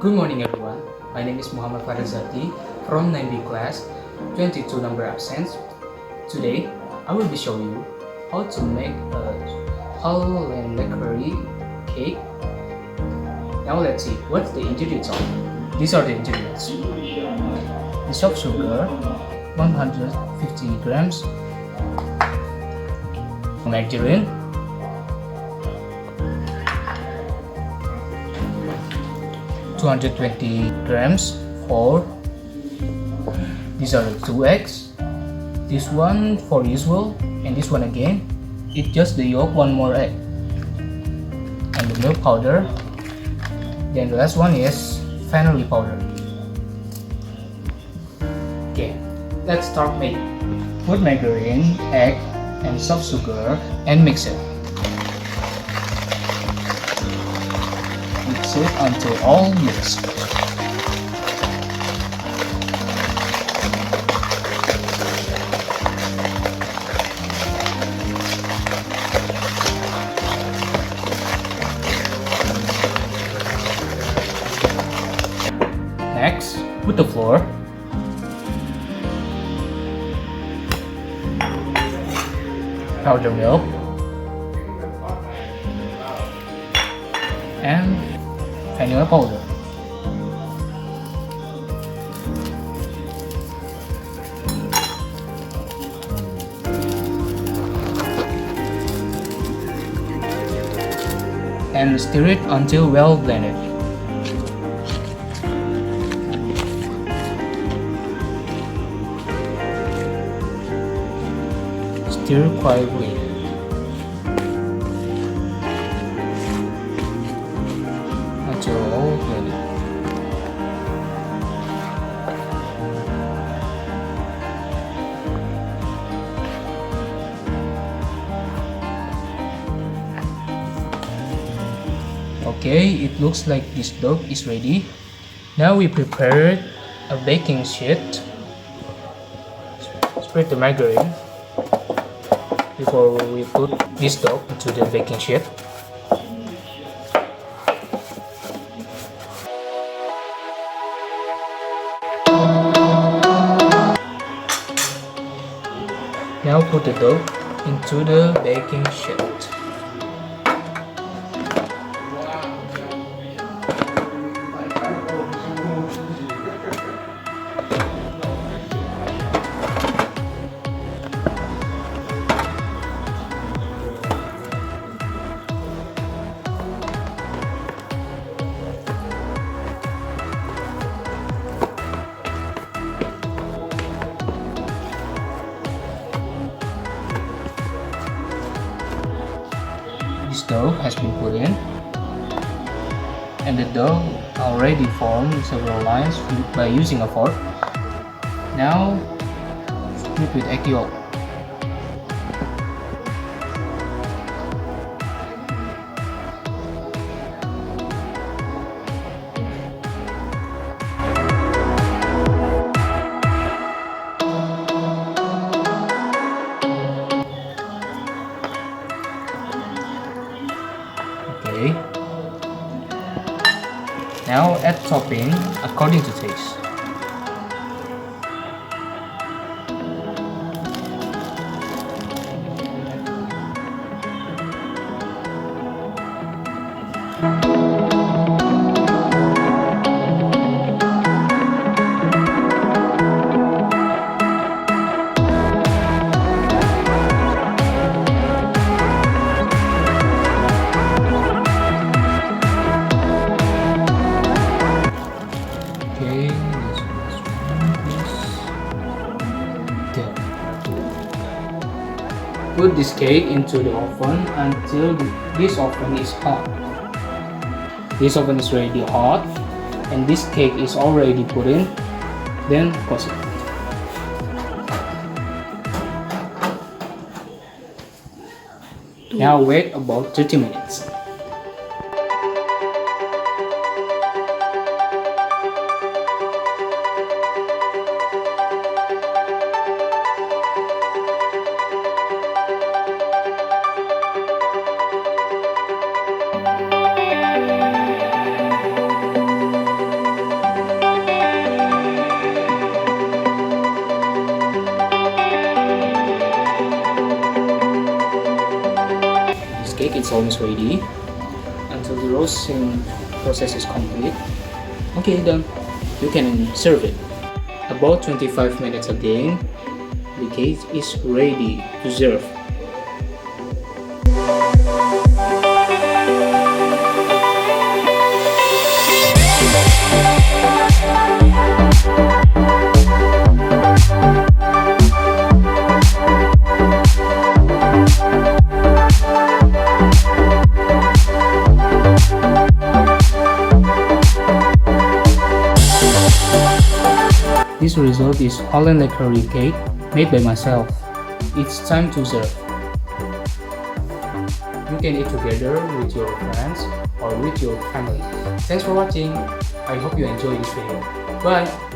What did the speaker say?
Good morning everyone, my name is Muhamad Fahril Izzati from 9B class, 22 number absence. Today, I will be showing you how to make a Holland Lakker Cake. Now let's see what the ingredients are. These are the ingredients. Dissolved sugar, 150 grams, margarine, (220 grams) or these are the 2 eggs. This one for usual and this one again, it's just the yolk, 1 more egg, and the milk powder. Then the last one is vanilla powder. Okay, let's start making. Put margarine, egg, and soft sugar and mix it. Mix it until all mixed. Next, put the flour, powdered milk, and vanilla powder. And stir it until well blended. Stir quietly. Until all blended. Okay, it looks like this dough is ready. Now we prepared a baking sheet. Spread the margarine before we put this dough into the baking sheet. Now put the dough into the baking sheet. This dough has been put in, and the dough already formed several lines by using a fork. Now, split with egg yolk. Okay. Now add topping according to taste. Put this cake into the oven until this oven is hot. This oven is already hot and this cake is already put in. Then close it. Now wait about 30 minutes. cake is almost ready until the roasting process is complete. Okay, then you can serve it. About 25 minutes again, the cake is ready to serve. This result is Holland Lakker Cake made by myself. It's time to serve. You can eat together with your friends or with your family. Thanks for watching. I hope you enjoy this video. Bye!